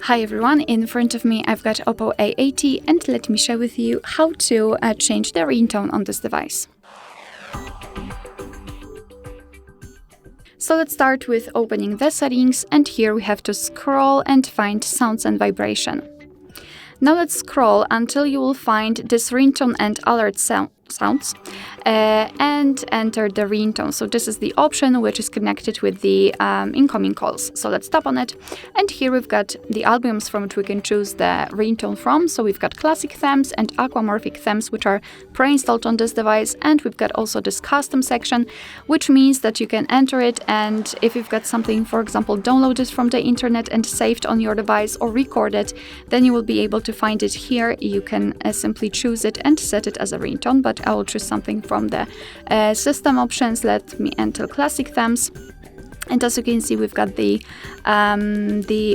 Hi everyone, in front of me I've got OPPO A80 and let me share with you how to change the ringtone on this device. So let's start with opening the settings, and here we have to scroll and find sounds and vibration. Now let's scroll until you will find this ringtone and alert sounds and enter the ringtone. So this is the option which is connected with the incoming calls. So let's tap on it, and here we've got the albums from which we can choose the ringtone from. So we've got classic themes and aquamorphic themes which are pre-installed on this device, and we've got also this custom section, which means that you can enter it, and if you've got something, for example, downloaded from the internet and saved on your device or recorded, then you will be able to find it here. You can simply choose it and set it as a ringtone, but I will choose something from the system options. Let me enter classic themes. And as you can see, we've got the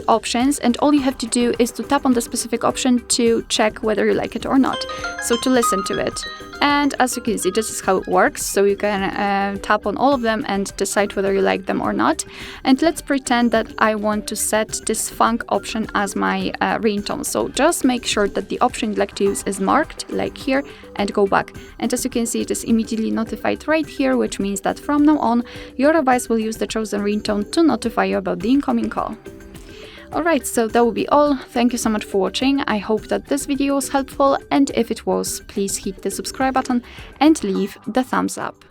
options, and all you have to do is to tap on the specific option to check whether you like it or not. So to listen to it. And as you can see, this is how it works. So you can tap on all of them and decide whether you like them or not. And let's pretend that I want to set this funk option as my ringtone. So just make sure that the option you'd like to use is marked, like here, and go back. And as you can see, it is immediately notified right here, which means that from now on, your device will use the chosen ringtone to notify you about the incoming call. Alright, so that will be all. Thank you so much for watching. I hope that this video was helpful, and if it was, please hit the subscribe button and leave the thumbs up.